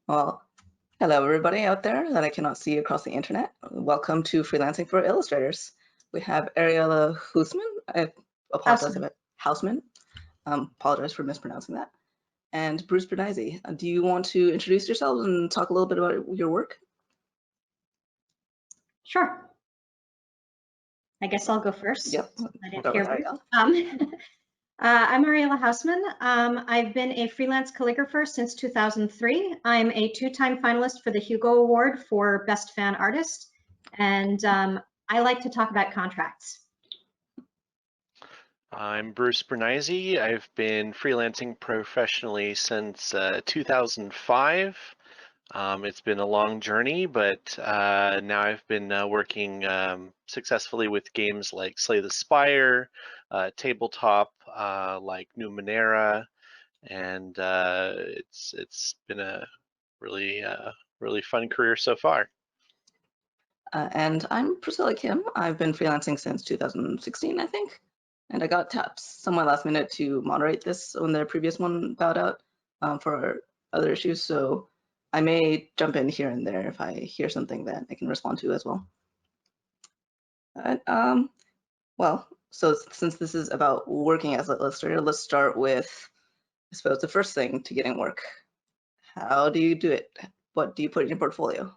Well, hello everybody out there that I cannot see across the internet. Welcome to Freelancing for Illustrators. We have Ariella Husman. I apologize Houseman. if it Houseman. Apologize for mispronouncing that. And Bruce Bernizzi. Do you want to introduce yourselves and talk a little bit about your work? Sure. I guess I'll go first. Yep. I didn't Go hear with Bruce. Ariella. I'm Ariella Houseman. I've been a freelance calligrapher since 2003. I'm a two-time finalist for the Hugo Award for Best Fan Artist, and I like to talk about contracts. I'm Bruce Bernizzi. I've been freelancing professionally since 2005. It's been a long journey, but now I've been working successfully with games like Slay the Spire, tabletop like Numenera, and it's been a really fun career so far. And I'm Priscilla Kim. I've been freelancing since 2016, I think. And I got tapped somewhat last minute to moderate this when the previous one bowed out for other issues. So I may jump in here and there if I hear something that I can respond to as well. Well, so since this is about working as an illustrator, let's start with, I suppose, the first thing to getting work. How do you do it? What do you put in your portfolio?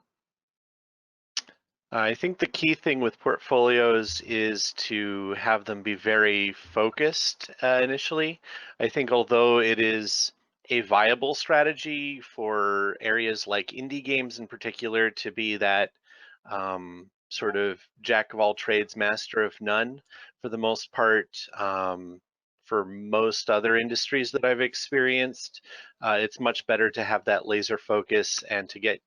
I think the key thing with portfolios is to have them be very focused initially. I think although it is a viable strategy for areas like indie games in particular to be that sort of jack of all trades, master of none, for the most part, for most other industries that I've experienced, it's much better to have that laser focus and to get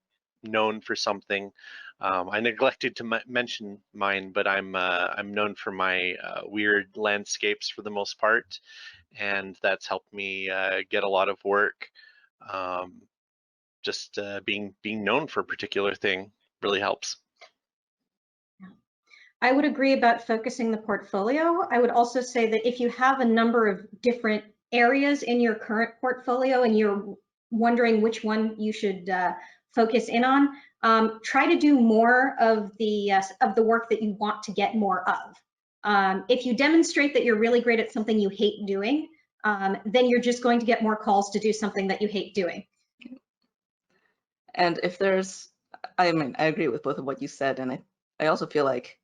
known for something. I neglected to mention mine, but I'm known for my weird landscapes for the most part, and that's helped me get a lot of work. Just being known for a particular thing really helps. I would agree about focusing the portfolio. I would also say that if you have a number of different areas in your current portfolio and you're wondering which one you should focus in on, try to do more of the work that you want to get more of. If you demonstrate that you're really great at something you hate doing, then you're just going to get more calls to do something that you hate doing. And if there's, I mean, I agree with both of what you said, and I also feel like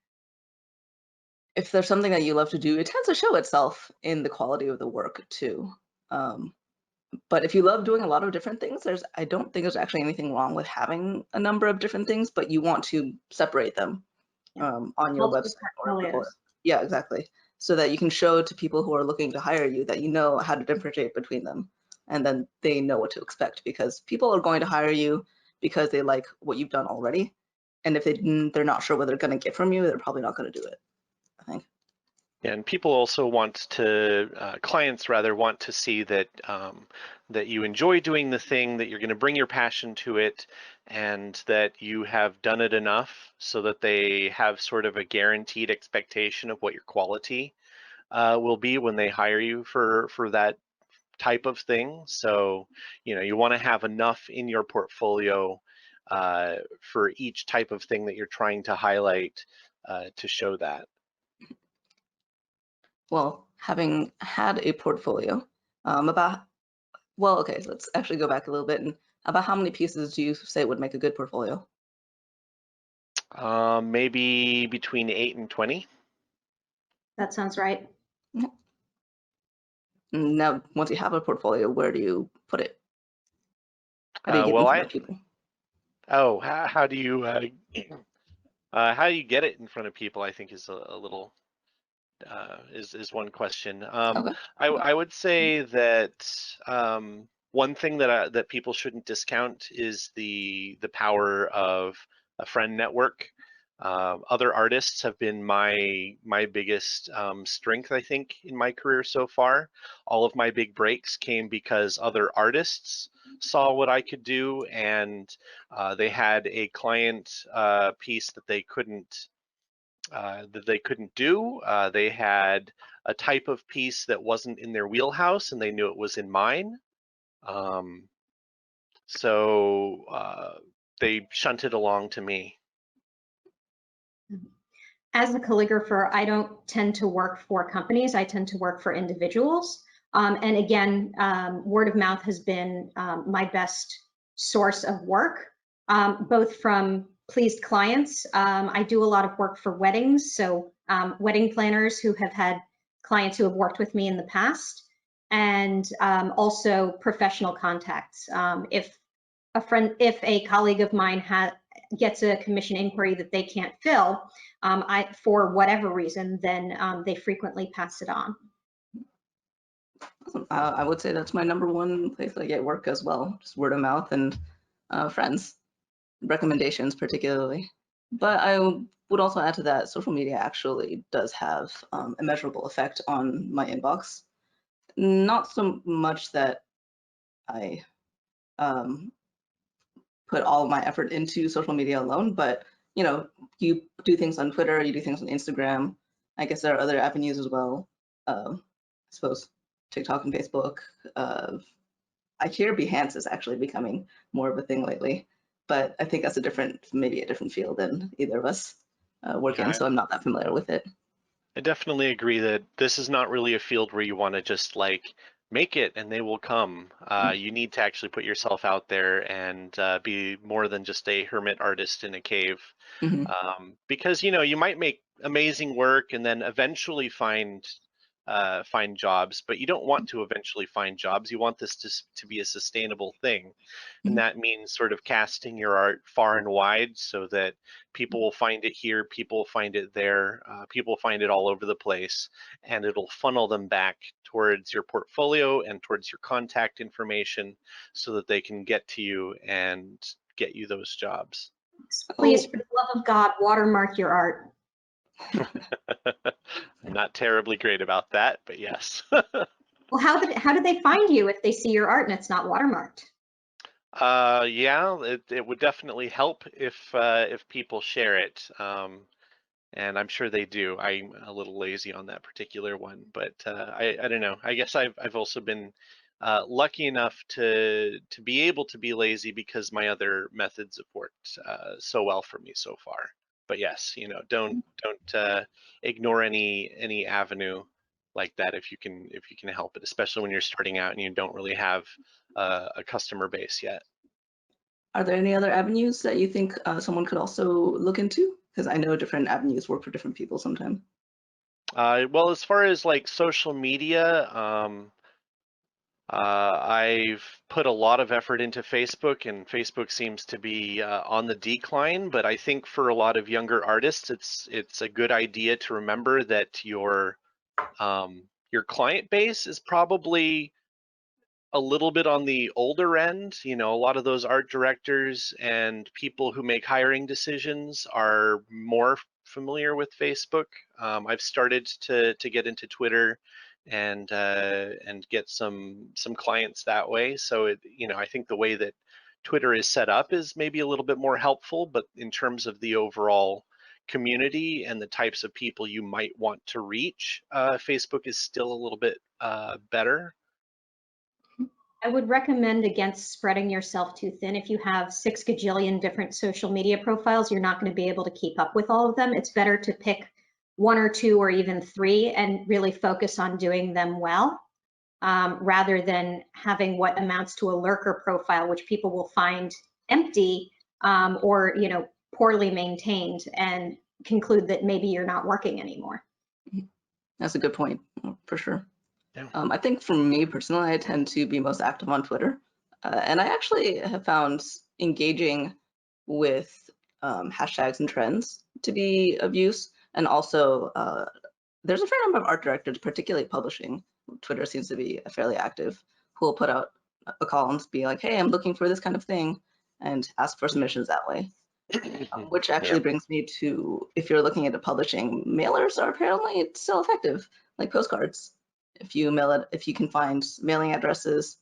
if there's something that you love to do, it tends to show itself in the quality of the work too. But if you love doing a lot of different things, I don't think there's actually anything wrong with having a number of different things, but you want to separate them on your website or portfolio. Yeah, exactly. So that you can show to people who are looking to hire you that you know how to differentiate between them, and then they know what to expect, because people are going to hire you because they like what you've done already. And if they're not sure what they're going to get from you, they're probably not going to do it, I think. And people also want to, clients rather, want to see that that you enjoy doing the thing, that you're going to bring your passion to it, and that you have done it enough so that they have sort of a guaranteed expectation of what your quality will be when they hire you for that type of thing. So, you know, you want to have enough in your portfolio for each type of thing that you're trying to highlight to show that. Well, having had a portfolio, okay, let's actually go back a little bit. And about how many pieces do you say would make a good portfolio? Maybe between 8 and 20. That sounds right. Now, once you have a portfolio, where do you put it? How do you get Well, in front of people? Oh, how do you how do you get it in front of people? I think is a little is one question. Okay. I would say that one thing that people shouldn't discount is the power of a friend network. Other artists have been my biggest strength, I think, in my career so far. All of my big breaks came because other artists saw what I could do, and they had a client piece that they couldn't do. They had a type of piece that wasn't in their wheelhouse, and they knew it was in mine. So they shunted along to me. As a calligrapher, I don't tend to work for companies. I tend to work for individuals. And again, word of mouth has been my best source of work, both from pleased clients. I do a lot of work for weddings, so wedding planners who have had clients who have worked with me in the past, and also professional contacts. If a colleague of mine gets a commission inquiry that they can't fill, for whatever reason, then they frequently pass it on. Awesome. I would say that's my number one place I get work as well, just word of mouth and friends, recommendations particularly. But I would also add to that, social media actually does have a measurable effect on my inbox. Not so much that I put all of my effort into social media alone, but you do things on Twitter, you do things on Instagram. I guess there are other avenues as well. I suppose TikTok and Facebook. I hear Behance is actually becoming more of a thing lately, but I think that's maybe a different field than either of us work in, so I'm not that familiar with it. I definitely agree that this is not really a field where you want to just like make it and they will come. You need to actually put yourself out there and be more than just a hermit artist in a cave. Because you might make amazing work and then eventually find jobs, but you don't want to eventually find jobs. You want this to be a sustainable thing. And that means sort of casting your art far and wide so that people will find it here, people will find it there, people will find it all over the place, and it'll funnel them back towards your portfolio and towards your contact information so that they can get to you and get you those jobs. Please, for the love of God, watermark your art. I'm not terribly great about that, but yes. Well, how do they find you if they see your art and it's not watermarked? Yeah, it would definitely help if people share it, and I'm sure they do. I'm a little lazy on that particular one, but I don't know. I guess I've also been lucky enough to be able to be lazy because my other methods have worked so well for me so far. But yes, don't ignore any avenue like that if you can help it, especially when you're starting out and you don't really have a customer base yet. Are there any other avenues that you think someone could also look into? Because I know different avenues work for different people sometimes. Well, as far as like social media, I've put a lot of effort into Facebook, and Facebook seems to be on the decline. But I think for a lot of younger artists, it's a good idea to remember that your client base is probably a little bit on the older end. A lot of those art directors and people who make hiring decisions are more familiar with Facebook. I've started to get into Twitter and get some clients that way. So I think the way that Twitter is set up is maybe a little bit more helpful, but in terms of the overall community and the types of people you might want to reach, Facebook is still a little bit better. I would recommend against spreading yourself too thin. If you have 6 gajillion different social media profiles, you're not going to be able to keep up with all of them. It's better to pick 1 or 2 or even 3 and really focus on doing them well, rather than having what amounts to a lurker profile, which people will find empty or poorly maintained and conclude that maybe you're not working anymore. That's a good point, for sure. Yeah. I think for me personally, I tend to be most active on Twitter. And I actually have found engaging with hashtags and trends to be of use. And also, there's a fair number of art directors, particularly publishing. Twitter seems to be fairly active, who will put out a column to be like, hey, I'm looking for this kind of thing, and ask for submissions that way. Which actually brings me to, if you're looking into publishing, mailers are apparently still effective, like postcards. If you mail it, if you can find mailing addresses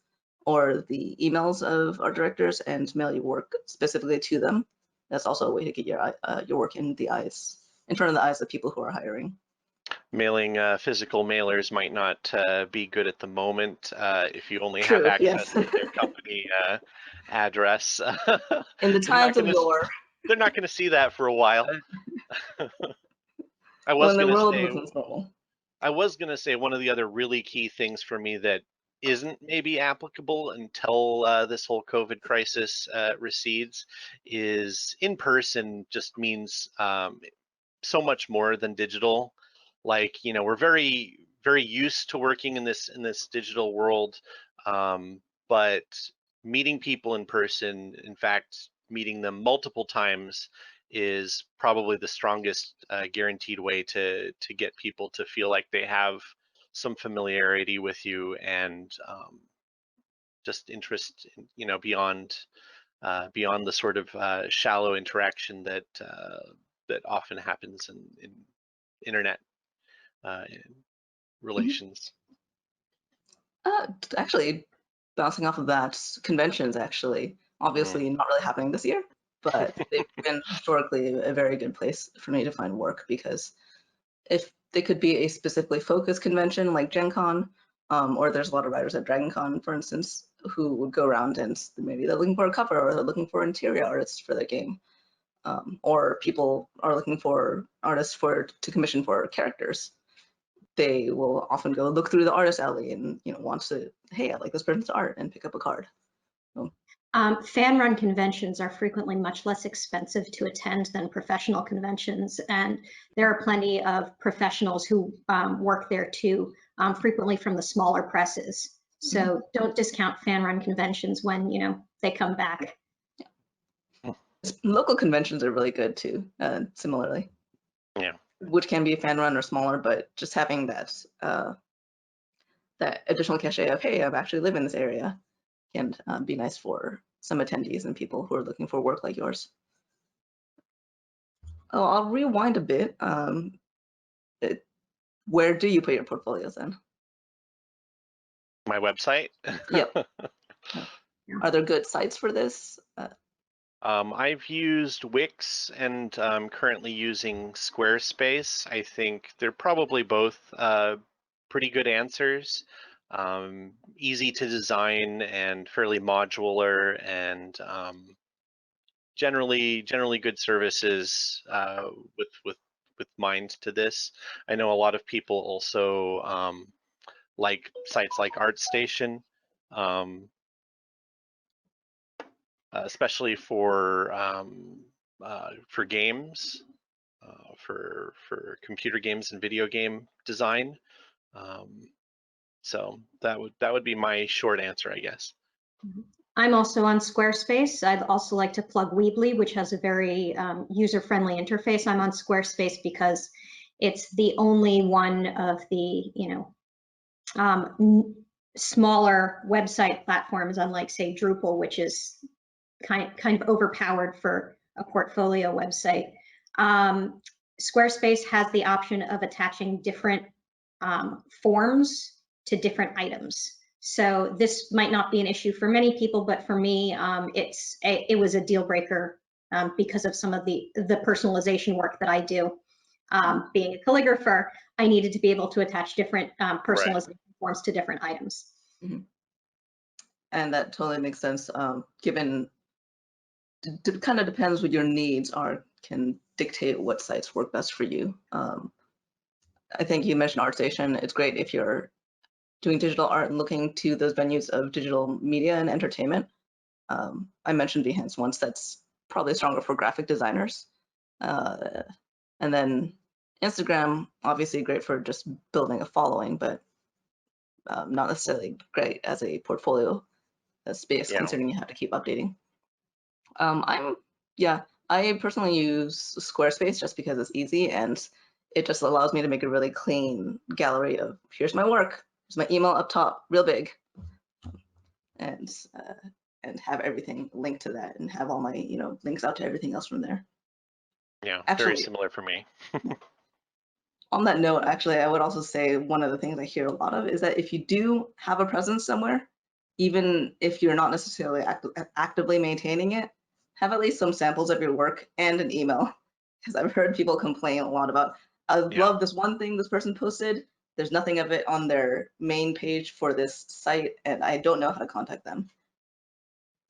or the emails of art directors and mail your work specifically to them, that's also a way to get your work in front of the eyes of people who are hiring. Mailing physical mailers might not be good at the moment if you only have True, access yes. to their company address. In the they're not times of gonna yore, they're not gonna see that for a while. I when was the gonna world say was normal. one of the other really key things for me that isn't maybe applicable until this whole COVID crisis recedes is in person just means so much more than digital. Like, we're very used to working in this digital world, but meeting people in person, in fact, meeting them multiple times, is probably the strongest guaranteed way to get people to feel like they have some familiarity with you and just interest, beyond beyond the sort of shallow interaction that often happens in internet Mhm. relations. Actually, bouncing off of that, conventions actually, Mm. obviously not really happening this year, but they've been historically a very good place for me to find work because if they could be a specifically focused convention like Gen Con, or there's a lot of writers at Dragon Con, for instance, who would go around and maybe they're looking for a cover or they're looking for interior artists for their game, or people are looking for artists to commission for characters. They will often go look through the artist alley and want to, hey, I like this person's art, and pick up a card. So, Fan-run conventions are frequently much less expensive to attend than professional conventions, and there are plenty of professionals who work there too, frequently from the smaller presses. So don't discount fan-run conventions when they come back. local conventions are really good too, similarly. Yeah. Which can be fan run or smaller, but just having that that additional cachet of, hey, I actually live in this area, can be nice for some attendees and people who are looking for work like yours. Oh, I'll rewind a bit. Where do you put your portfolios in? My website. Yep. Are there good sites for this? I've used Wix and I'm currently using Squarespace. I think they're probably both pretty good answers. Easy to design and fairly modular, and generally good services with mind to this. I know a lot of people also like sites like ArtStation. Especially for games, for computer games and video game design. So that would be my short answer, I guess. I'm also on Squarespace. I'd also like to plug Weebly, which has a very user-friendly interface. I'm on Squarespace because it's the only one of the smaller website platforms, unlike say Drupal, which is kind of overpowered for a portfolio website. Squarespace has the option of attaching different forms to different items. So this might not be an issue for many people, but for me, it was a deal breaker because of some of the personalization work that I do. Being a calligrapher, I needed to be able to attach different personalization forms to different items. Mm-hmm. And that totally makes sense, given it kind of depends what your needs are, can dictate what sites work best for you. I think you mentioned ArtStation. It's great if you're doing digital art and looking to those venues of digital media and entertainment. I mentioned Behance once. That's probably stronger for graphic designers. And then Instagram, obviously great for just building a following, but not necessarily great as a portfolio space, considering you have to keep updating. I personally use Squarespace just because it's easy and it just allows me to make a really clean gallery of here's my work, here's my email up top, real big, and have everything linked to that and have all my links out to everything else from there. Yeah, actually, very similar for me. On that note, actually, I would also say one of the things I hear a lot of is that if you do have a presence somewhere, even if you're not necessarily actively maintaining it, have at least some samples of your work and an email. Because I've heard people complain a lot about, I Yeah. love this one thing this person posted. There's nothing of it on their main page for this site, and I don't know how to contact them.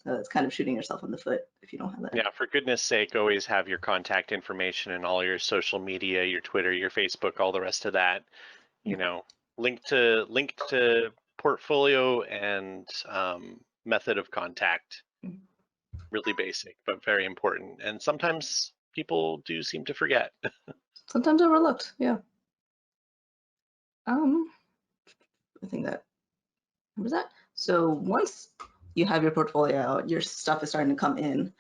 So it's kind of shooting yourself in the foot if you don't have that. Yeah, for goodness sake, always have your contact information and all your social media, your Twitter, your Facebook, all the rest of that, you know, linked to portfolio and method of contact. Really basic, but very important. And sometimes people do seem to forget. Sometimes overlooked, yeah. I think that covers that. So once you have your portfolio out, your stuff is starting to come in.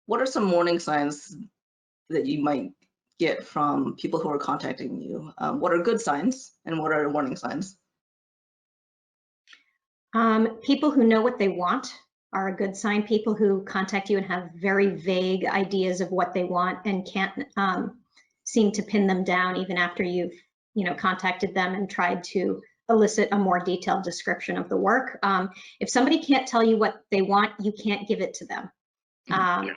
What are some warning signs that you might get from people who are contacting you? What are good signs and what are warning signs? People who know what they want are a good sign. People who contact you and have very vague ideas of what they want and can't seem to pin them down even after you've contacted them and tried to elicit a more detailed description of the work. If somebody can't tell you what they want, you can't give it to them. Yeah.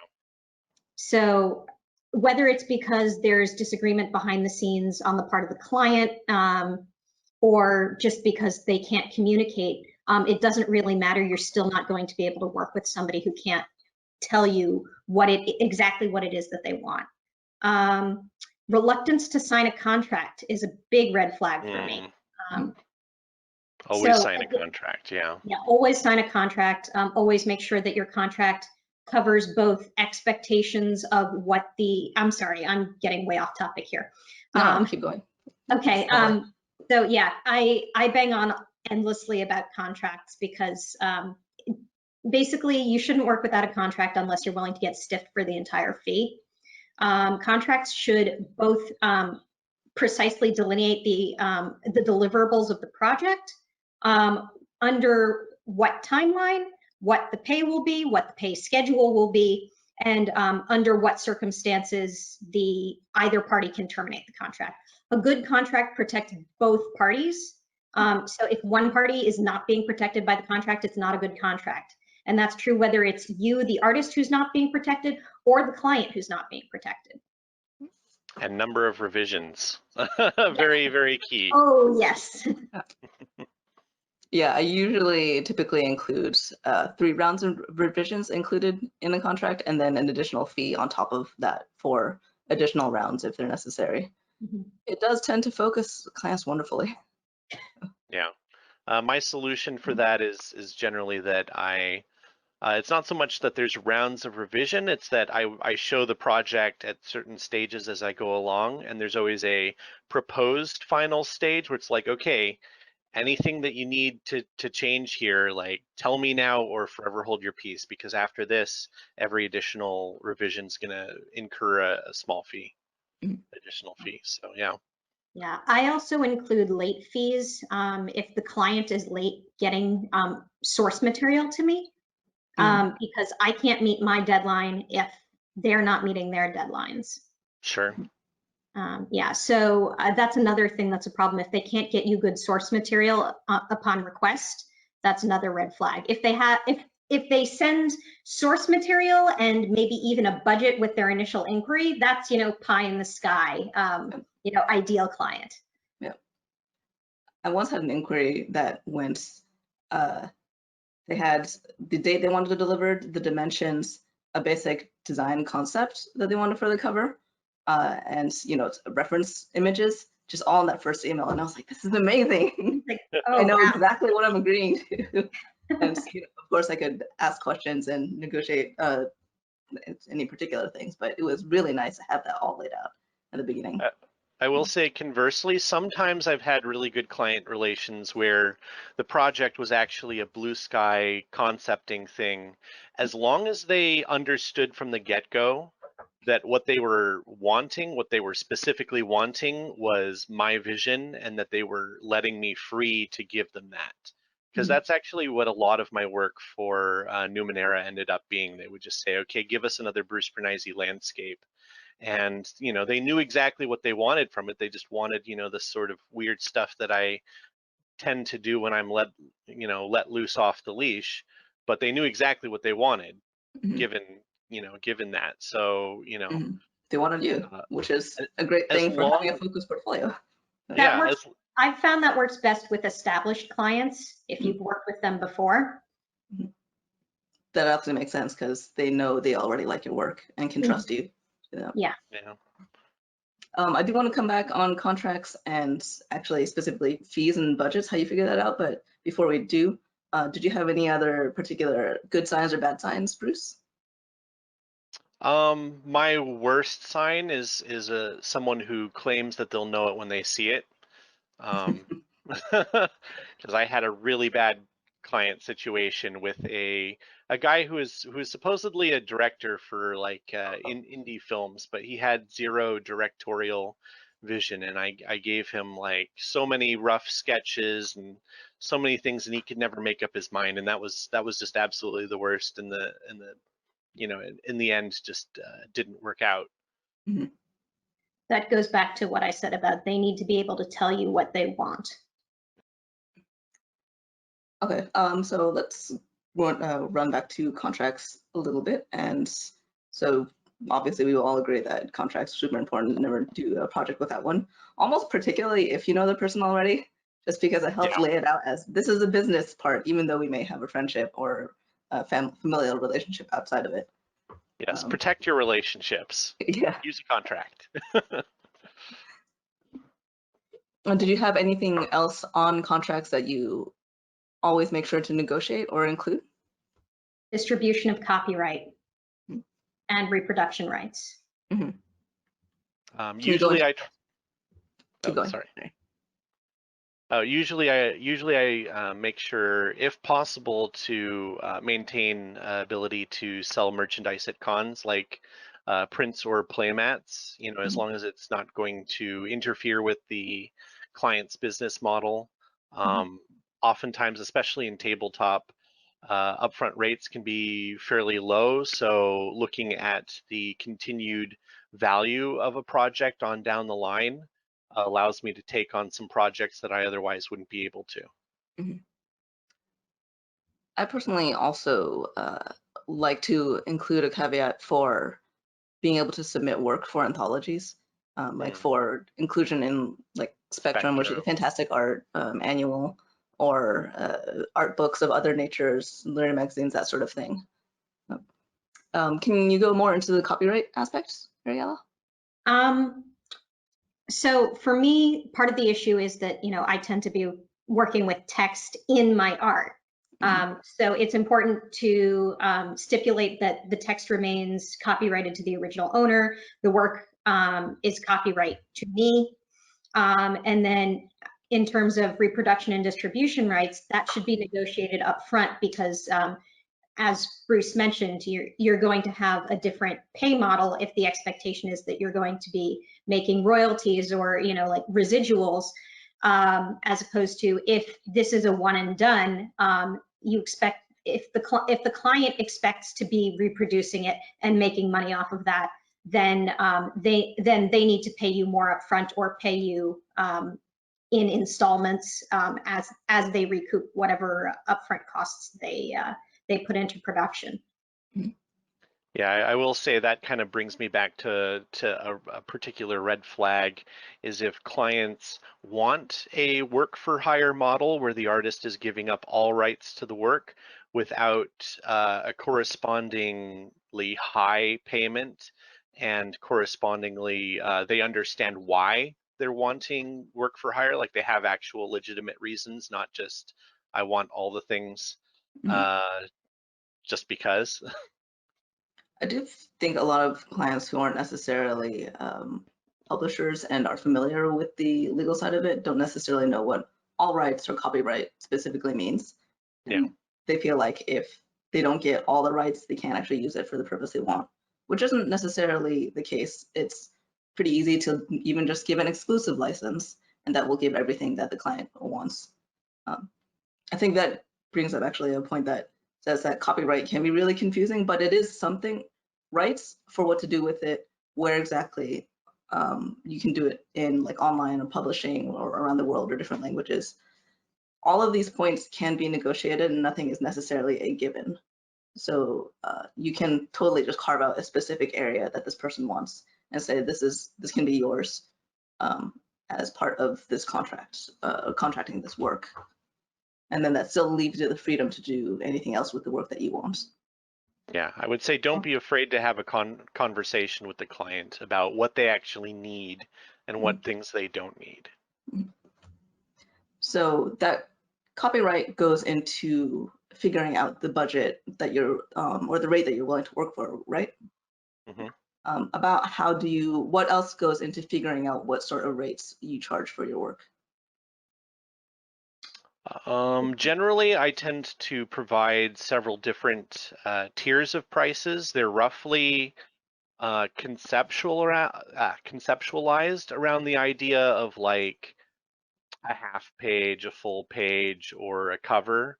So whether it's because there's disagreement behind the scenes on the part of the client, or just because they can't communicate, it doesn't really matter. You're still not going to be able to work with somebody who can't tell you exactly what it is that they want. Reluctance to sign a contract is a big red flag for me. Always sign a contract, yeah. Yeah, always sign a contract. Always make sure that your contract covers both expectations of what I'm sorry, I'm getting way off topic here. No, keep going. Okay, so yeah, I bang on endlessly about contracts because basically you shouldn't work without a contract unless you're willing to get stiffed for the entire fee. Contracts should both precisely delineate the deliverables of the project, under what timeline, what the pay will be, what the pay schedule will be, and under what circumstances either party can terminate the contract. A good contract protects both parties. So if one party is not being protected by the contract, it's not a good contract. And that's true whether it's you, the artist, who's not being protected, or the client who's not being protected. And number of revisions. Very, very key. Oh, yes. Yeah, I typically include 3 rounds of revisions included in a contract, and then an additional fee on top of that for additional rounds if they're necessary. Mm-hmm. It does tend to focus clients wonderfully. Yeah. My solution for that is generally that it's not so much that there's rounds of revision, it's that I show the project at certain stages as I go along, and there's always a proposed final stage where it's like, okay, anything that you need to change here, like tell me now or forever hold your peace, because after this, every additional revision is going to incur a small fee, additional fee. So yeah. Yeah, I also include late fees if the client is late getting source material to me, because I can't meet my deadline if they're not meeting their deadlines. Sure. Yeah, so that's another thing that's a problem. If they can't get you good source material upon request, that's another red flag. If they send source material and maybe even a budget with their initial inquiry, that's pie in the sky, ideal client. Yeah. I once had an inquiry that went, they had the date they wanted to deliver, the dimensions, a basic design concept that they wanted for the cover, and reference images, just all in that first email. And I was like, this is amazing. Like, oh, I know wow. exactly what I'm agreeing to. And of course I could ask questions and negotiate any particular things, but it was really nice to have that all laid out at the beginning. I will say conversely, sometimes I've had really good client relations where the project was actually a blue sky concepting thing. As long as they understood from the get-go that what they were wanting, what they were specifically wanting was my vision, and that they were letting me free to give them that. Because that's actually what a lot of my work for Numenera ended up being. They would just say, okay, give us another Bruce Bernisi landscape. And they knew exactly what they wanted from it. They just wanted this sort of weird stuff that I tend to do when I'm let loose off the leash, but they knew exactly what they wanted, given that. So they wanted you, which is a great as thing for having a long, focused portfolio. That yeah, works. I've found that works best with established clients if you've worked with them before. That absolutely makes sense because they know they already like your work and can trust you. Yeah. yeah. I do want to come back on contracts and actually specifically fees and budgets, how you figure that out. But before we do, did you have any other particular good signs or bad signs, Bruce? My worst sign is someone who claims that they'll know it when they see it. Because I had a really bad client situation with a guy who is supposedly a director for like in indie films, but he had zero directorial vision, and I gave him like so many rough sketches and so many things, and he could never make up his mind, and that was just absolutely the worst. And the in the end just didn't work out. That goes back to what I said about they need to be able to tell you what they want. Okay, so let's run back to contracts a little bit. And so obviously we will all agree that contracts are super important and never do a project without one, almost particularly if you know the person already, just because it helps lay it out as this is a business part, even though we may have a friendship or a familial relationship outside of it. Yes, protect your relationships. Yeah. Use a contract. Did you have anything else on contracts that you always make sure to negotiate or include? Distribution of copyright and reproduction rights. Usually I keep going. Sorry. Usually I make sure, if possible, to maintain ability to sell merchandise at cons, like prints or playmats. As long as it's not going to interfere with the client's business model. Oftentimes, especially in tabletop, upfront rates can be fairly low. So looking at the continued value of a project on down the line allows me to take on some projects that I otherwise wouldn't be able to. I personally also like to include a caveat for being able to submit work for anthologies, like for inclusion in like Spectrum, which is a fantastic art annual, or art books of other natures, literary magazines, that sort of thing. Can you go more into the copyright aspects, Ariella? So for me, part of the issue is that, I tend to be working with text in my art. So it's important to stipulate that the text remains copyrighted to the original owner. The work is copyright to me. And then in terms of reproduction and distribution rights, that should be negotiated up front because as Bruce mentioned, you're going to have a different pay model if the expectation is that you're going to be making royalties or, like residuals, as opposed to if this is a one and done, you expect, if the client expects to be reproducing it and making money off of that, then they need to pay you more upfront or pay you in installments as they recoup whatever upfront costs they put into production. Yeah, I will say that kind of brings me back to a particular red flag, is if clients want a work for hire model where the artist is giving up all rights to the work without a correspondingly high payment, and correspondingly they understand why they're wanting work for hire, like they have actual legitimate reasons, not just I want all the things just because. I do think a lot of clients who aren't necessarily publishers and are familiar with the legal side of it don't necessarily know what all rights or copyright specifically means. And they feel like if they don't get all the rights, they can't actually use it for the purpose they want, which isn't necessarily the case. It's pretty easy to even just give an exclusive license, and that will give everything that the client wants. I think that brings up actually a point that says that copyright can be really confusing, but it is something, rights for what to do with it, where exactly you can do it in like online or publishing or around the world or different languages. All of these points can be negotiated and nothing is necessarily a given. So you can totally just carve out a specific area that this person wants and say this can be yours as part of this contract, contracting this work. And then that still leaves you the freedom to do anything else with the work that you want. Yeah, I would say don't be afraid to have a conversation with the client about what they actually need and what things they don't need. So that copyright goes into figuring out the budget that you're, or the rate that you're willing to work for, right? About what else goes into figuring out what sort of rates you charge for your work? Generally, I tend to provide several different tiers of prices. They're roughly conceptualized around the idea of like a half page, a full page, or a cover.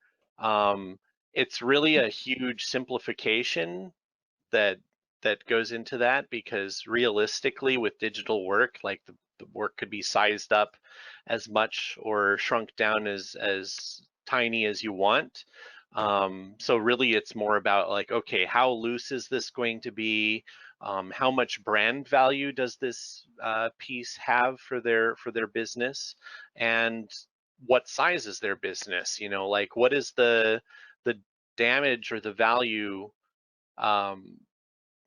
It's really a huge simplification that goes into that, because realistically with digital work, like the work could be sized up as much or shrunk down as tiny as you want. So really it's more about like, okay, how loose is this going to be? How much brand value does this piece have for their business? And what size is their business? You know, like what is the damage or the value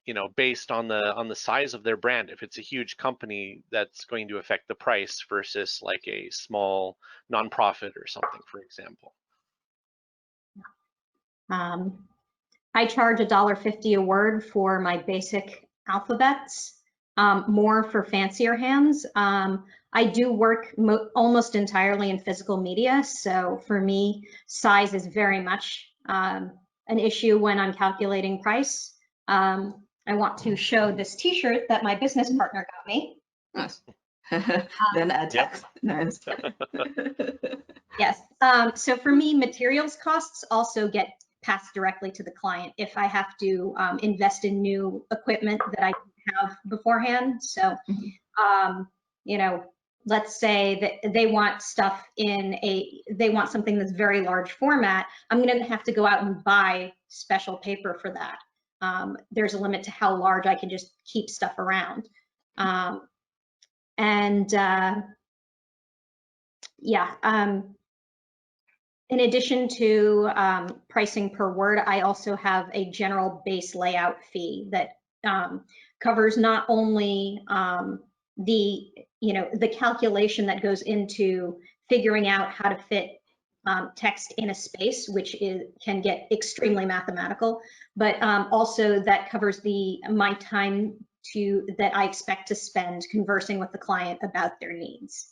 you know, based on the size of their brand. If it's a huge company, that's going to affect the price versus like a small nonprofit or something, for example. I charge $1.50 a word for my basic alphabets, more for fancier hands. I do work almost entirely in physical media, so for me, size is very much an issue when I'm calculating price. I want to show this T-shirt that my business partner got me. Nice. Then add text. Nice. Yes. So for me, materials costs also get passed directly to the client if I have to invest in new equipment that I didn't have beforehand. So, you know, let's say that they want stuff they want something that's very large format. I'm going to have to go out and buy special paper for that. There's a limit to how large I can just keep stuff around. In addition to pricing per word, I also have a general base layout fee that covers not only the calculation that goes into figuring out how to fit text in a space, which can get extremely mathematical, but also that covers my time that I expect to spend conversing with the client about their needs.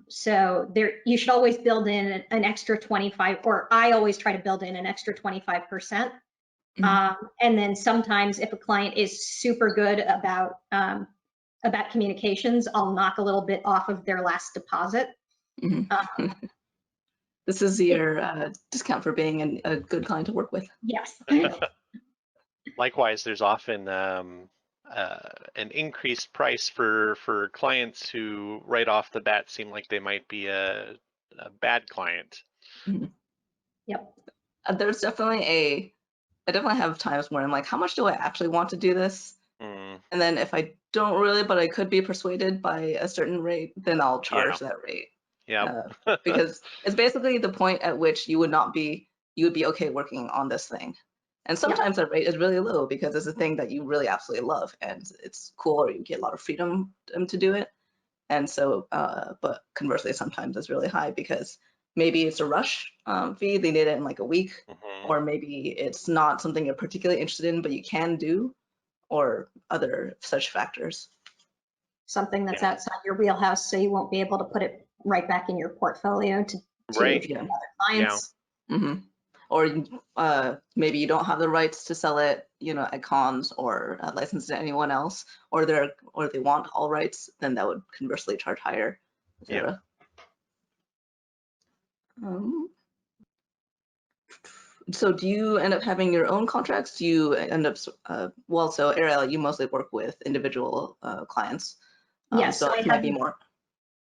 So you should always build in an extra 25, or I always try to build in an extra 25%. And then sometimes if a client is super good about communications, I'll knock a little bit off of their last deposit. This is your discount for being a good client to work with. Yes. Likewise, there's often an increased price for clients who right off the bat seem like they might be a bad client. Yep. There's definitely I definitely have times where I'm like, how much do I actually want to do this? And then if I don't really, but I could be persuaded by a certain rate, then I'll charge that rate. Yeah. Because it's basically the point at which you would be okay working on this thing. And sometimes that rate is really low because it's a thing that you really absolutely love and it's cool, or you get a lot of freedom to do it. And so, but conversely, sometimes it's really high because maybe it's a rush fee, they need it in like a week, or maybe it's not something you're particularly interested in, but you can do, or other such factors. Something that's outside your wheelhouse, so you won't be able to put it right back in your portfolio to other clients. Or maybe you don't have the rights to sell it, you know, at cons or license to anyone else, or they want all rights, then that would conversely charge higher, etc. So do you end up having your own contracts? Do you end up, so Ariel, you mostly work with individual clients. Yes, so it might be more.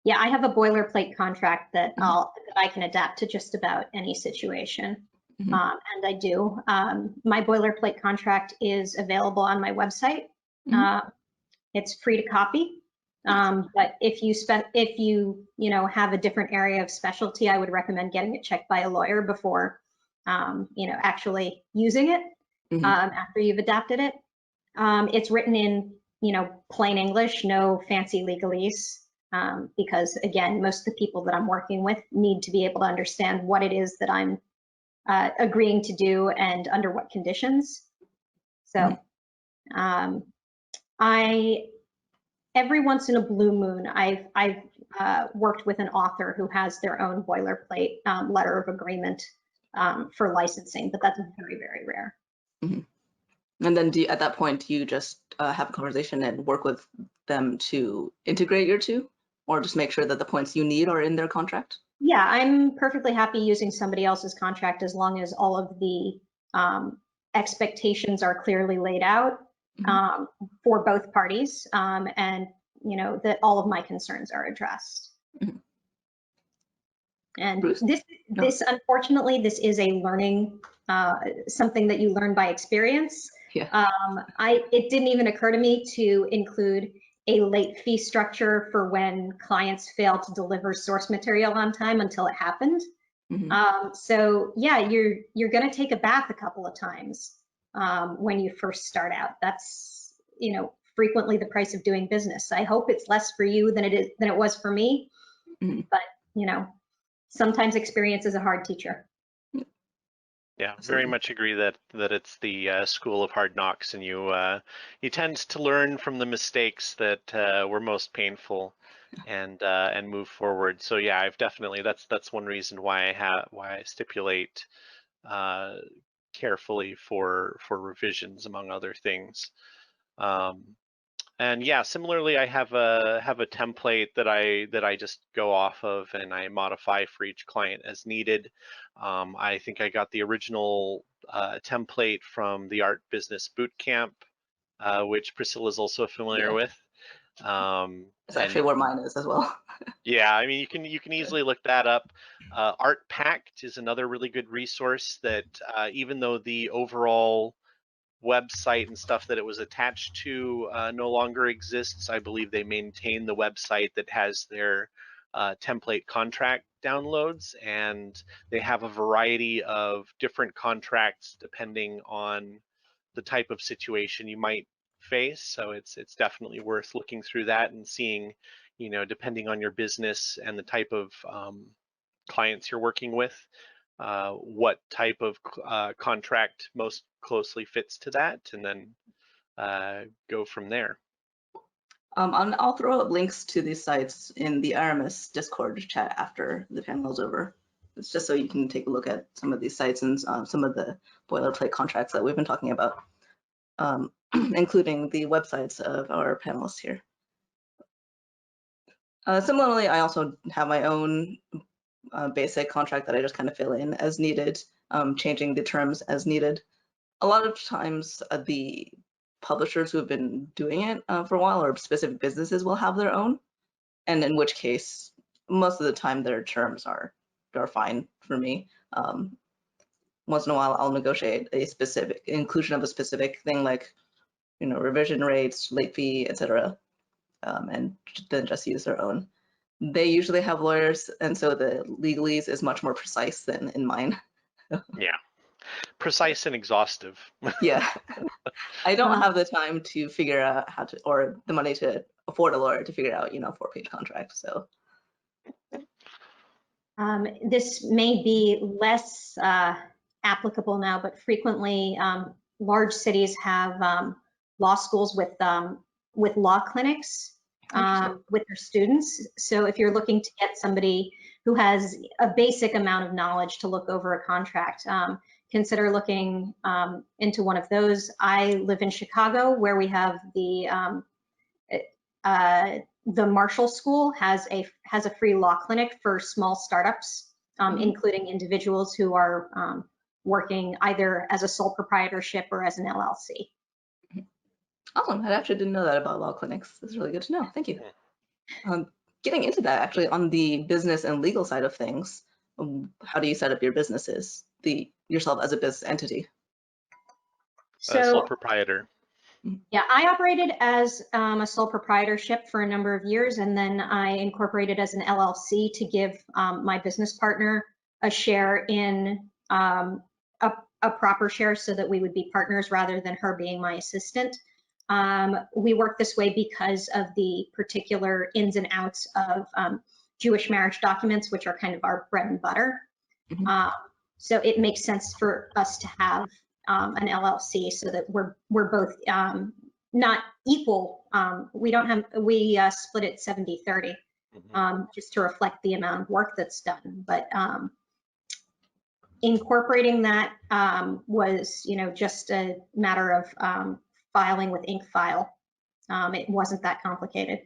Yeah, I have a boilerplate contract that I can adapt to just about any situation. And I do. My boilerplate contract is available on my website. It's free to copy. But if you have a different area of specialty, I would recommend getting it checked by a lawyer before actually using it after you've adapted it. It's written in plain English, no fancy legalese, because again, most of the people that I'm working with need to be able to understand what it is that I'm agreeing to do and under what conditions. So every once in a blue moon, I've worked with an author who has their own boilerplate letter of agreement for licensing, but that's very, very rare. And then at that point, do you just have a conversation and work with them to integrate your two, or just make sure that the points you need are in their contract? Yeah, I'm perfectly happy using somebody else's contract as long as all of the expectations are clearly laid out for both parties, and that all of my concerns are addressed. And Bruce? this unfortunately, this is a learning, something that you learn by experience. Yeah. It didn't even occur to me to include a late fee structure for when clients fail to deliver source material on time until it happened. So yeah, you're going to take a bath a couple of times when you first start out. That's frequently the price of doing business. I hope it's less for you than it was for me, but sometimes experience is a hard teacher. Yeah, very much agree that it's the school of hard knocks, and you tend to learn from the mistakes that were most painful, and move forward. So yeah, I've definitely that's one reason why I stipulate carefully for revisions, among other things. And yeah, similarly, I have a template that I just go off of and I modify for each client as needed. I think I got the original template from the Art Business Bootcamp, which Priscilla's also familiar with. That's actually where mine is as well. Yeah, I mean, you can easily look that up. Art Pact is another really good resource that even though the overall website and stuff that it was attached to no longer exists, I believe they maintain the website that has their template contract downloads, and they have a variety of different contracts depending on the type of situation you might face. So it's definitely worth looking through that and seeing, depending on your business and the type of clients you're working with, what type of contract most closely fits to that, and then go from there. I'll throw up links to these sites in the RMS Discord chat after the panel is over. It's just so you can take a look at some of these sites and some of the boilerplate contracts that we've been talking about, including the websites of our panelists here. Similarly, I also have my own basic contract that I just kind of fill in as needed, changing the terms as needed. A lot of times, the publishers who have been doing it for a while, or specific businesses, will have their own, and in which case, most of the time their terms are fine for me. Once in a while, I'll negotiate a specific inclusion of a specific thing, like revision rates, late fee, etc., and then just use their own. They usually have lawyers, and so the legalese is much more precise than in mine. Yeah, precise and exhaustive. Yeah, I don't have the time to figure out how to, or the money to afford a lawyer to figure out, 4-page contract. So this may be less applicable now, but frequently large cities have law schools with law clinics with their students. So if you're looking to get somebody who has a basic amount of knowledge to look over a contract, consider looking into one of those. I live in Chicago, where we have the Marshall School has a free law clinic for small startups, including individuals who are working either as a sole proprietorship or as an LLC. Awesome. I actually didn't know that about law clinics. That's really good to know. Thank you. Getting into that, actually, on the business and legal side of things, how do you set up your businesses, yourself as a business entity? So, sole proprietor. Yeah, I operated as a sole proprietorship for a number of years, and then I incorporated as an LLC to give my business partner a share in a proper share so that we would be partners rather than her being my assistant. We work this way because of the particular ins and outs of Jewish marriage documents, which are kind of our bread and butter. So it makes sense for us to have an LLC so that we're both not equal. We split it 70-30 just to reflect the amount of work that's done. But incorporating that was, just a matter of filing with InkFile. It wasn't that complicated.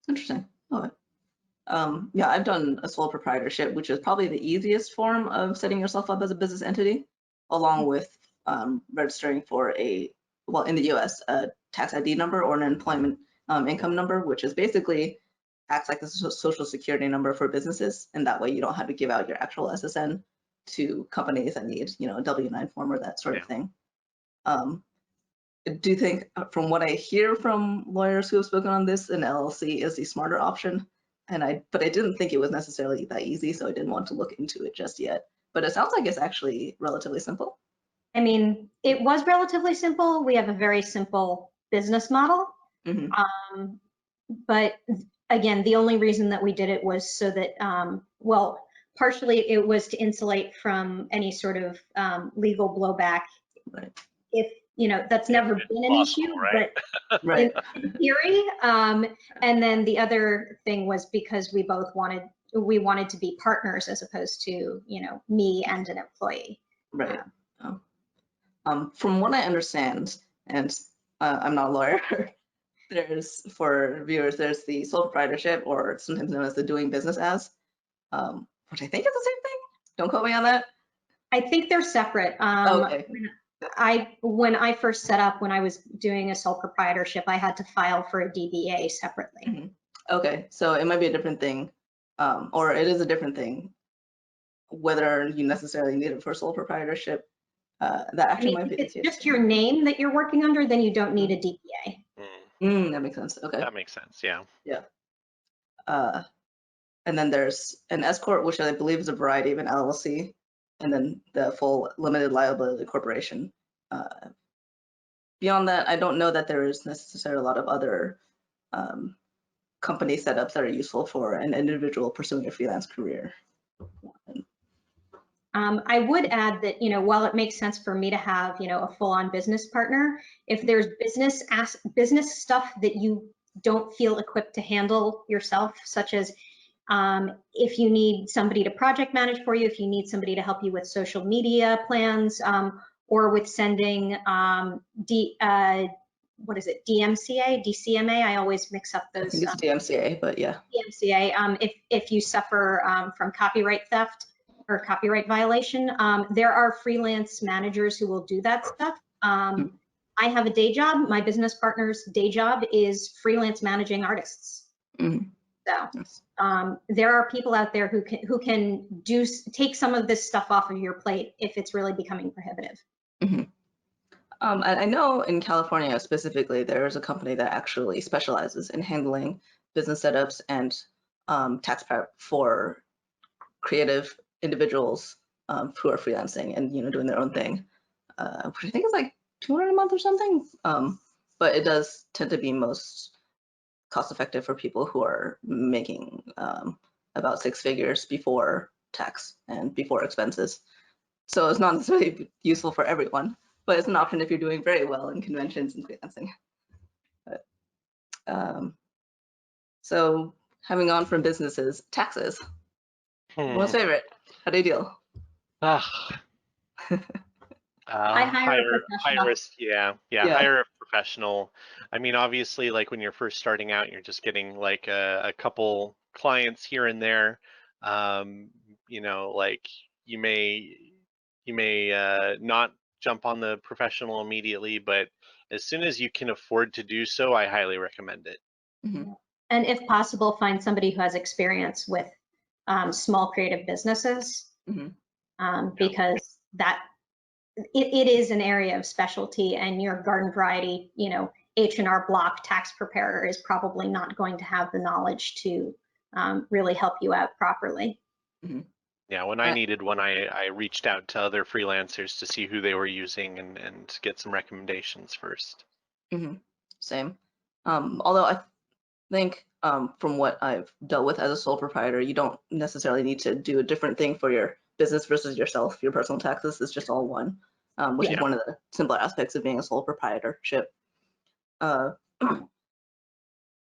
Interesting. Love it. Yeah, I've done a sole proprietorship, which is probably the easiest form of setting yourself up as a business entity, along with registering for in the US, a tax ID number or an employment income number, which is basically acts like a social security number for businesses. And that way you don't have to give out your actual SSN to companies that need, a W-9 form or that sort of thing. Do you think, from what I hear from lawyers who have spoken on this, an LLC is the smarter option? But I didn't think it was necessarily that easy, so I didn't want to look into it just yet. But it sounds like it's actually relatively simple. I mean, it was relatively simple. We have a very simple business model. But again, the only reason that we did it was so that, partially it was to insulate from any sort of legal blowback. Right. If, that's never been an issue, right? But Right. in theory. And then the other thing was because we wanted to be partners as opposed to, me and an employee. Right. From what I understand, and I'm not a lawyer, for viewers, there's the sole proprietorship, or sometimes known as the doing business as, which I think is the same thing. Don't quote me on that. I think they're separate. Okay. When I first set up, when I was doing a sole proprietorship, I had to file for a DBA separately. Okay, so it might be a different thing, or it is a different thing. Whether you necessarily need it for sole proprietorship, that actually might be the case. case. It's just your name that you're working under, then you don't need a DBA. That makes sense. Okay. That makes sense. Yeah. Yeah. And then there's an S corp, which I believe is a variety of an LLC, and then the full limited liability corporation. Beyond that, I don't know that there is necessarily a lot of other company setups that are useful for an individual pursuing a freelance career. I would add that, while it makes sense for me to have, a full-on business partner, if there's business stuff that you don't feel equipped to handle yourself, such as if you need somebody to project manage for you, if you need somebody to help you with social media plans, or with sending DMCA, DCMA. I always mix up those. I think it's DMCA, but yeah. DMCA. If you suffer from copyright theft or copyright violation, there are freelance managers who will do that stuff. I have a day job. My business partner's day job is freelance managing artists. So there are people out there who can take some of this stuff off of your plate if it's really becoming prohibitive. I know in California specifically, there is a company that actually specializes in handling business setups and tax prep for creative individuals who are freelancing and doing their own thing, which I think is like $200 a month or something. But it does tend to be most cost effective for people who are making about 6 figures before tax and before expenses. So it's not necessarily useful for everyone, but it's an option if you're doing very well in conventions and freelancing. But, so having gone from businesses, taxes. Most favorite. How do you deal? I hire hire a professional. I mean, obviously, like when you're first starting out, you're just getting like a couple clients here and there. Like you may not jump on the professional immediately, but as soon as you can afford to do so, I highly recommend it. And if possible, find somebody who has experience with small creative businesses, because it is an area of specialty, and your garden variety, H&R Block tax preparer is probably not going to have the knowledge to really help you out properly. Mm-hmm. Yeah, when I needed one, I reached out to other freelancers to see who they were using and get some recommendations first. Mm-hmm. Same. Although I think from what I've dealt with as a sole proprietor, you don't necessarily need to do a different thing for your business versus yourself. Your personal taxes is just all one, which is one of the simpler aspects of being a sole proprietorship.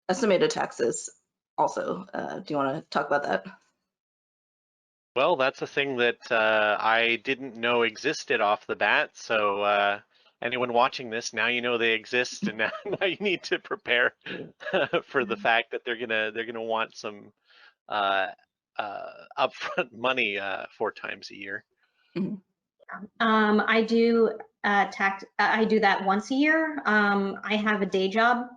Estimated taxes also. Do you want to talk about that? Well, that's a thing that I didn't know existed off the bat. So anyone watching this, now you know they exist, and now you need to prepare for the fact that they're gonna want some upfront money 4 times a year. Mm-hmm. I do I do that once a year. I have a day job,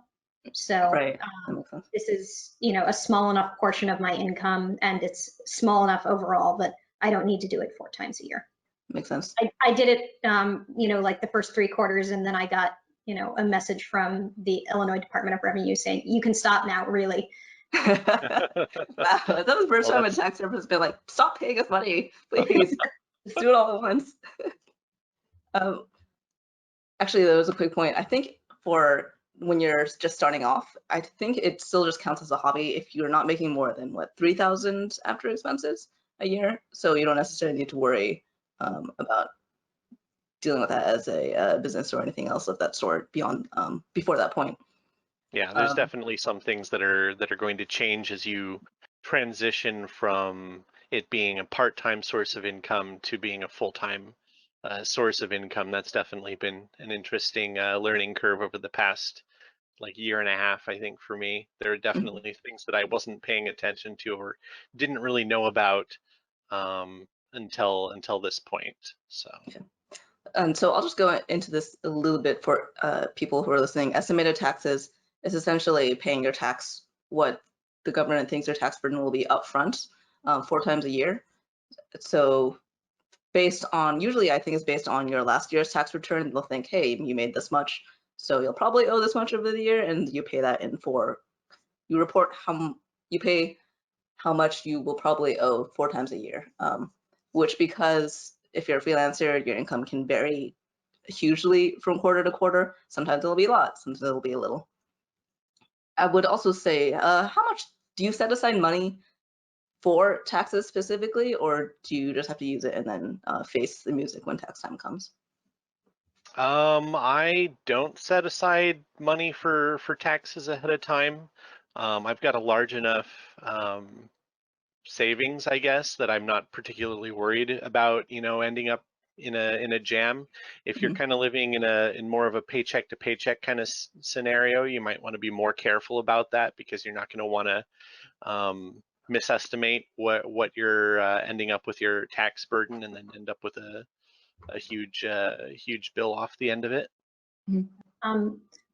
so Right. That makes sense. this is, a small enough portion of my income, and it's small enough overall that I don't need to do it 4 times a year. Makes sense. I did it, like the first 3 quarters, and then I got, a message from the Illinois Department of Revenue saying, you can stop now, really. Wow, that's the first time a tax service has been like, stop paying us money, please. Just do it all at once. Actually, there was a quick point. I think for when you're just starting off, I think it still just counts as a hobby if you're not making more than what, 3,000 after expenses a year. So you don't necessarily need to worry about dealing with that as a business or anything else of that sort beyond before that point. Yeah, there's definitely some things that are going to change as you transition from it being a part-time source of income to being a full-time source of income. That's definitely been an interesting learning curve over the past like year and a half, I think, for me. There are definitely things that I wasn't paying attention to or didn't really know about until this point. So. Yeah. And so I'll just go into this a little bit for people who are listening. Estimated taxes is essentially paying your tax what the government thinks your tax burden will be upfront 4 times a year. So based on, usually I think it's based on your last year's tax return. They'll think, hey, you made this much, so you'll probably owe this much over the year, and you pay that in you report you pay how much you will probably owe 4 times a year, which, because if you're a freelancer, your income can vary hugely from quarter to quarter. Sometimes it'll be a lot, sometimes it'll be a little. I would also say, how much do you set aside money for taxes specifically, or do you just have to use it and then face the music when tax time comes? I don't set aside money for taxes ahead of time. I've got a large enough savings, I guess, that I'm not particularly worried about, ending up in a jam. If you're kind of living in more of a paycheck to paycheck kind of scenario, you might want to be more careful about that because you're not going to want to misestimate what you're ending up with your tax burden and then end up with a huge bill off the end of it.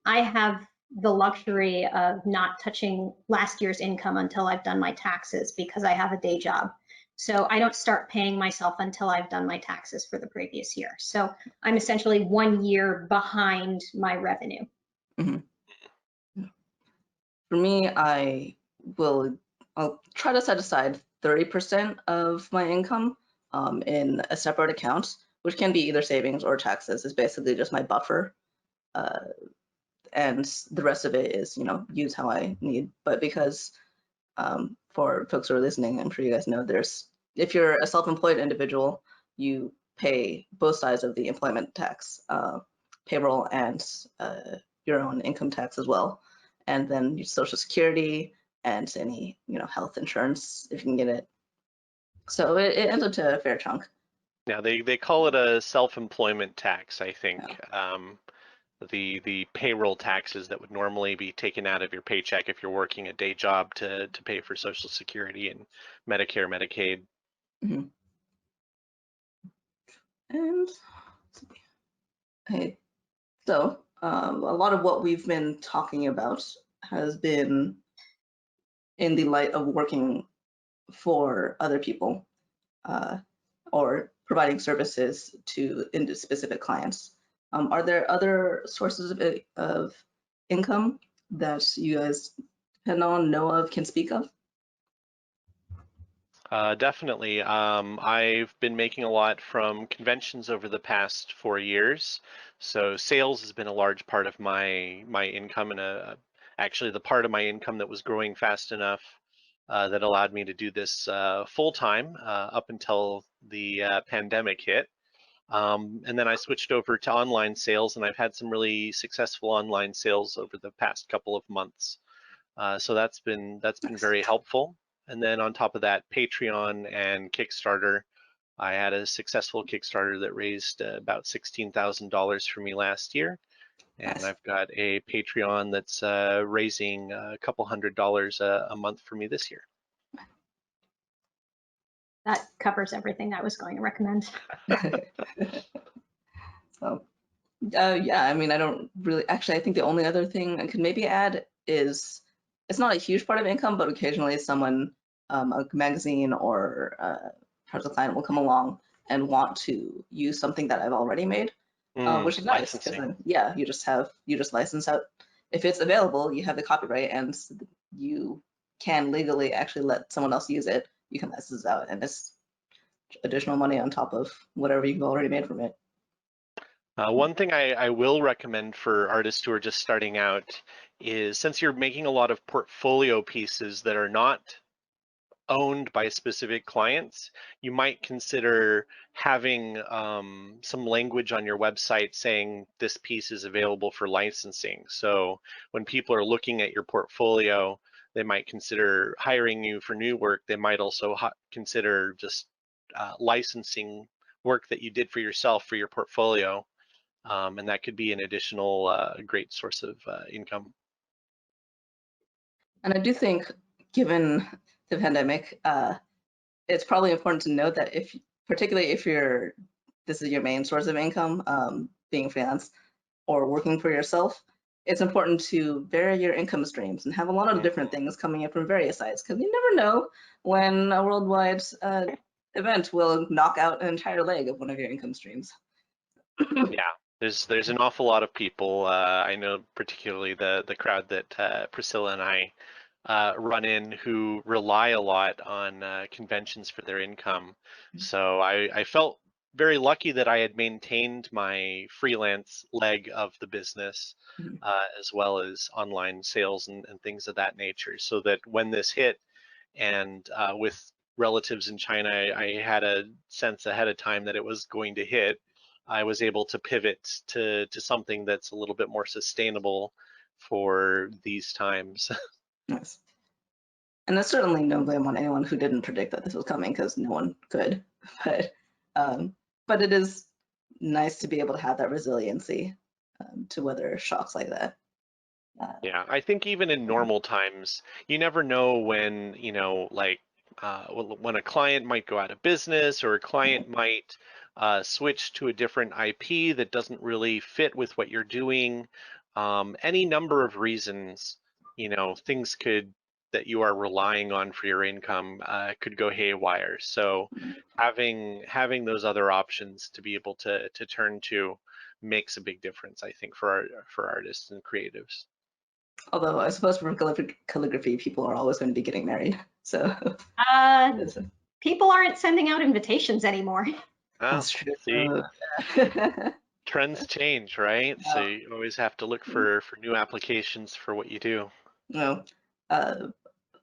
I have the luxury of not touching last year's income until I've done my taxes because I have a day job. So I don't start paying myself until I've done my taxes for the previous year. So I'm essentially 1 year behind my revenue. Mm-hmm. For me, I'll try to set aside 30% of my income in a separate account, which can be either savings or taxes. It's basically just my buffer. And the rest of it is, use how I need. But because for folks who are listening, I'm sure you guys know if you're a self-employed individual, you pay both sides of the employment tax, payroll and your own income tax as well. And then your Social Security and any, health insurance if you can get it. So it ends up to a fair chunk. Yeah, they call it a self-employment tax, I think. Yeah. The payroll taxes that would normally be taken out of your paycheck if you're working a day job to pay for Social Security and Medicare, Medicaid. Mm-hmm. And okay, so a lot of what we've been talking about has been in the light of working for other people or providing services to specific clients. Are there other sources of income that you guys depend on, know of, can speak of? Definitely. I've been making a lot from conventions over the past 4 years. So sales has been a large part of my income, and actually the part of my income that was growing fast enough that allowed me to do this full time up until the pandemic hit. And then I switched over to online sales, and I've had some really successful online sales over the past couple of months. So that's been very helpful. And then on top of that, Patreon and Kickstarter. I had a successful Kickstarter that raised about $16,000 for me last year, and Nice. I've got a Patreon that's raising a couple $100 a month for me this year. That covers everything I was going to recommend. So, yeah, I mean, I don't really, actually, I think the only other thing I could maybe add is it's not a huge part of income, but occasionally someone, a magazine or project client will come along and want to use something that I've already made, which is nice because Licensing. then, yeah, you just license out. If it's available, you have the copyright and you can legally actually let someone else use it. You can license it out, and it's additional money on top of whatever you've already made from it. One thing I will recommend for artists who are just starting out is, since you're making a lot of portfolio pieces that are not owned by specific clients, you might consider having some language on your website saying this piece is available for licensing. So when people are looking at your portfolio, they might consider hiring you for new work. They might also consider just licensing work that you did for yourself for your portfolio. And that could be an additional great source of income. And I do think, given the pandemic, it's probably important to note that particularly if this is your main source of income, being freelance or working for yourself, it's important to vary your income streams and have a lot of different things coming in from various sides, because you never know when a worldwide event will knock out an entire leg of one of your income streams. Yeah, there's an awful lot of people. I know particularly the crowd that Priscilla and I run in, who rely a lot on conventions for their income. So I felt very lucky that I had maintained my freelance leg of the business, as well as online sales and things of that nature, so that when this hit, and with relatives in China, I had a sense ahead of time that it was going to hit. I was able to pivot to something that's a little bit more sustainable for these times. Nice. And there's certainly no blame on anyone who didn't predict that this was coming, because no one could. But it is nice to be able to have that resiliency to weather shocks like that. Yeah, I think even in normal times, you never know when, like when a client might go out of business, or a client might switch to a different IP that doesn't really fit with what you're doing. Any number of reasons, things that you are relying on for your income could go haywire. So having those other options to be able to turn to makes a big difference, I think, for artists and creatives. Although I suppose for calligraphy, people are always going to be getting married. So People aren't sending out invitations anymore. that's true. See, trends change, right? So you always have to look for new applications for what you do. No, that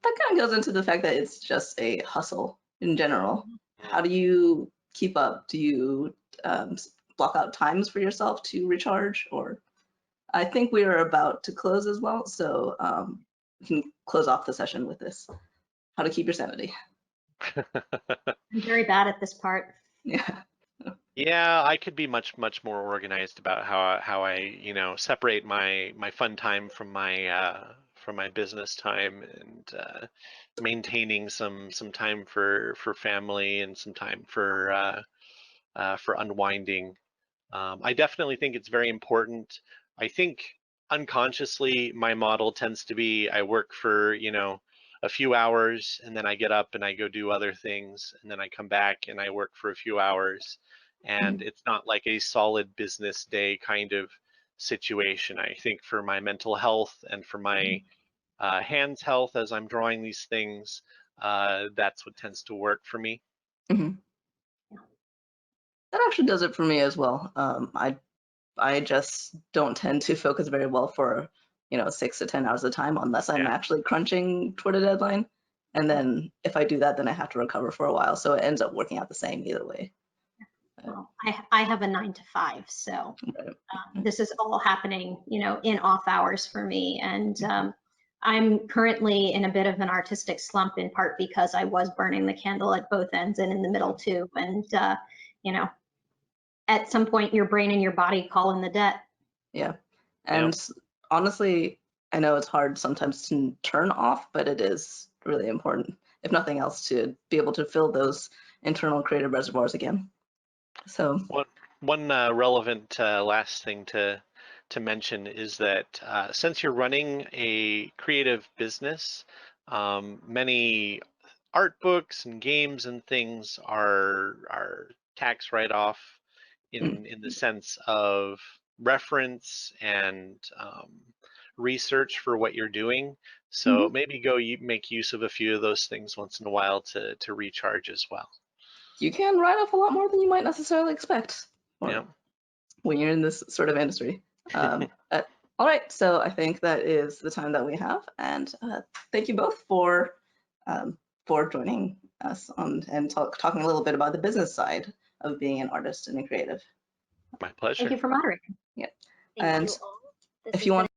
kind of goes into the fact that it's just a hustle in general. How do you keep up? Do you block out times for yourself to recharge? Or I think we are about to close as well, so we can close off the session with this. How to keep your sanity. I'm very bad at this part. Yeah. Yeah, I could be much more organized about how I separate my fun time from my business time, and maintaining some time for family, and some time for unwinding. I definitely think it's very important. I think unconsciously my model tends to be, I work for a few hours, and then I get up and I go do other things, and then I come back and I work for a few hours, and it's not like a solid business day kind of situation. I think for my mental health and for my hands health as I'm drawing these things, that's what tends to work for me. Mhm. That actually does it for me as well. I just don't tend to focus very well for 6 to 10 hours at a time unless I'm Yeah. actually crunching toward a deadline. And then if I do that, then I have to recover for a while. So it ends up working out the same either way. Well, I have a 9 to 5, so this is all happening, in off hours for me. And I'm currently in a bit of an artistic slump, in part because I was burning the candle at both ends and in the middle too. And at some point, your brain and your body call in the debt. Yeah. And honestly, I know it's hard sometimes to turn off, but it is really important, if nothing else, to be able to fill those internal creative reservoirs again. So one relevant last thing to mention is that since you're running a creative business, many art books and games and things are tax write-off in the sense of reference and research for what you're doing. So maybe make use of a few of those things once in a while to recharge as well. you can write off a lot more than you might necessarily expect when you're in this sort of industry. All right, so I think that is the time that we have, and thank you both for joining us and talking a little bit about the business side of being an artist and a creative. My pleasure. Thank you for moderating. Yeah, Thank and you all. if you want